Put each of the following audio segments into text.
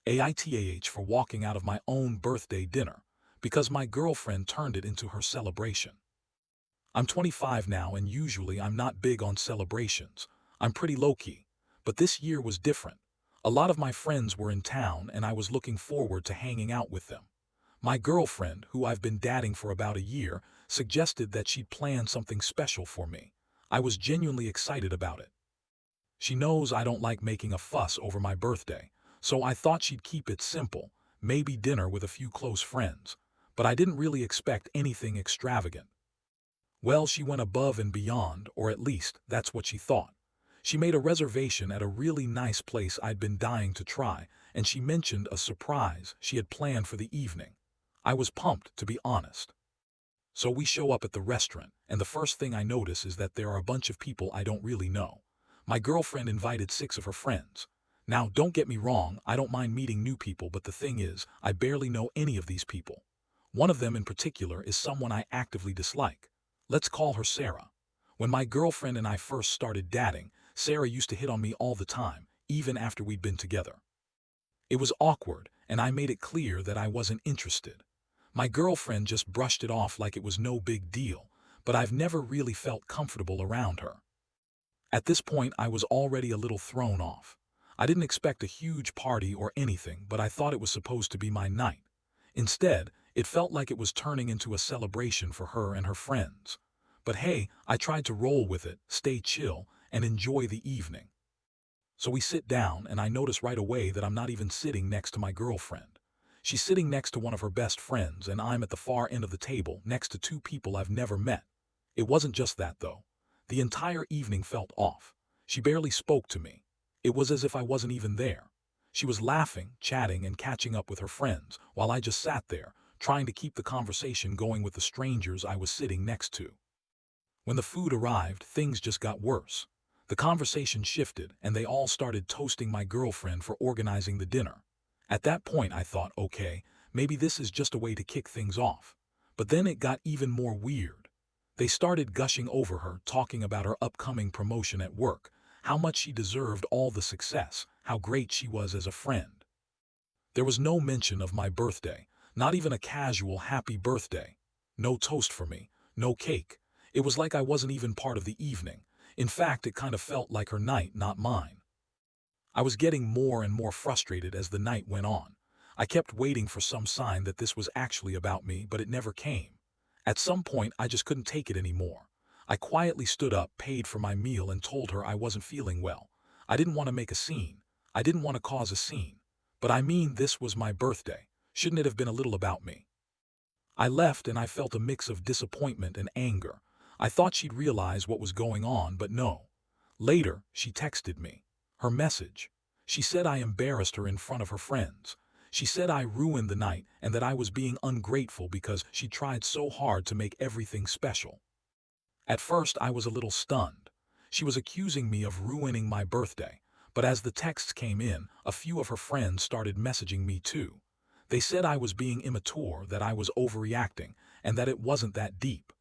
AITAH for walking out of my own birthday dinner because my girlfriend turned it into her celebration. I'm 25 now and usually I'm not big on celebrations. I'm pretty low-key. But this year was different. A lot of my friends were in town and I was looking forward to hanging out with them. My girlfriend, who I've been dating for about a year, suggested that she'd plan something special for me. I was genuinely excited about it. She knows I don't like making a fuss over my birthday, so I thought she'd keep it simple, maybe dinner with a few close friends. But I didn't really expect anything extravagant. Well, she went above and beyond, or at least that's what she thought. She made a reservation at a really nice place I'd been dying to try, and she mentioned a surprise she had planned for the evening. I was pumped, to be honest. So we show up at the restaurant, and the first thing I notice is that there are a bunch of people I don't really know. My girlfriend invited 6 of her friends. Now, don't get me wrong, I don't mind meeting new people, but the thing is, I barely know any of these people. One of them in particular is someone I actively dislike. Let's call her Sarah. When my girlfriend and I first started dating, Sarah used to hit on me all the time, even after we'd been together. It was awkward, and I made it clear that I wasn't interested. My girlfriend just brushed it off like it was no big deal, but I've never really felt comfortable around her. At this point, I was already a little thrown off. I didn't expect a huge party or anything, but I thought it was supposed to be my night. Instead, it felt like it was turning into a celebration for her and her friends. But hey, I tried to roll with it, stay chill, and enjoy the evening. So we sit down, and I notice right away that I'm not even sitting next to my girlfriend. She's sitting next to one of her best friends, and I'm at the far end of the table next to 2 people I've never met. It wasn't just that, though. The entire evening felt off. She barely spoke to me. It was as if I wasn't even there. She was laughing, chatting, and catching up with her friends, while I just sat there, trying to keep the conversation going with the strangers I was sitting next to. When the food arrived, things just got worse. The conversation shifted, and they all started toasting my girlfriend for organizing the dinner. At that point, I thought, okay, maybe this is just a way to kick things off. But then it got even more weird. They started gushing over her, talking about her upcoming promotion at work, how much she deserved all the success, how great she was as a friend. There was no mention of my birthday, not even a casual happy birthday. No toast for me, no cake. It was like I wasn't even part of the evening. In fact, it kind of felt like her night, not mine. I was getting more and more frustrated as the night went on. I kept waiting for some sign that this was actually about me, but it never came. At some point, I just couldn't take it anymore. I quietly stood up, paid for my meal, and told her I wasn't feeling well. I didn't want to make a scene. I didn't want to cause a scene. But I mean, this was my birthday. Shouldn't it have been a little about me? I left and I felt a mix of disappointment and anger. I thought she'd realize what was going on, but no. Later, she texted me. Her message. She said I embarrassed her in front of her friends. She said I ruined the night and that I was being ungrateful because she tried so hard to make everything special. At first, I was a little stunned. She was accusing me of ruining my birthday, but as the texts came in, a few of her friends started messaging me too. They said I was being immature, that I was overreacting, and that it wasn't that deep.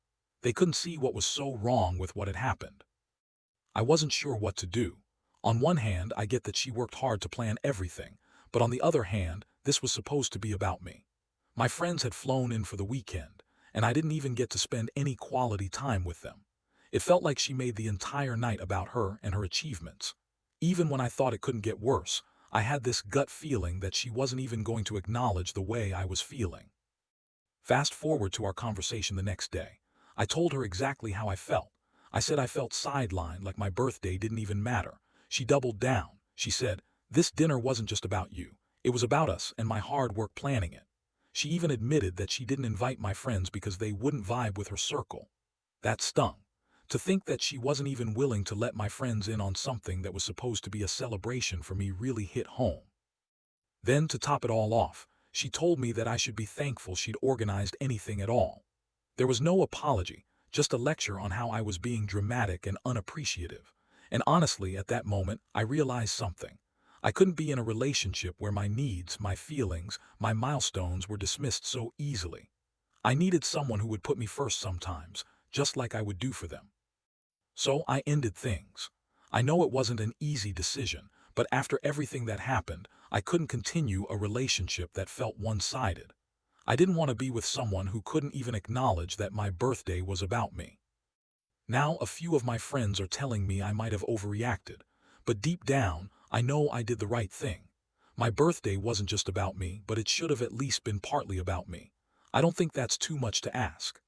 They couldn't see what was so wrong with what had happened. I wasn't sure what to do. On one hand, I get that she worked hard to plan everything, but on the other hand, this was supposed to be about me. My friends had flown in for the weekend, and I didn't even get to spend any quality time with them. It felt like she made the entire night about her and her achievements. Even when I thought it couldn't get worse, I had this gut feeling that she wasn't even going to acknowledge the way I was feeling. Fast forward to our conversation the next day. I told her exactly how I felt. I said I felt sidelined, like my birthday didn't even matter. She doubled down. She said, "This dinner wasn't just about you. It was about us and my hard work planning it." She even admitted that she didn't invite my friends because they wouldn't vibe with her circle. That stung. To think that she wasn't even willing to let my friends in on something that was supposed to be a celebration for me really hit home. Then, to top it all off, she told me that I should be thankful she'd organized anything at all. There was no apology, just a lecture on how I was being dramatic and unappreciative. And honestly, at that moment, I realized something. I couldn't be in a relationship where my needs, my feelings, my milestones were dismissed so easily. I needed someone who would put me first sometimes, just like I would do for them. So I ended things. I know it wasn't an easy decision, But after everything that happened, I couldn't continue a relationship that felt one-sided. I didn't want to be with someone who couldn't even acknowledge that my birthday was about me. Now a few of my friends are telling me I might have overreacted, but deep down, I know I did the right thing. My birthday wasn't just about me, but it should have at least been partly about me. I don't think that's too much to ask.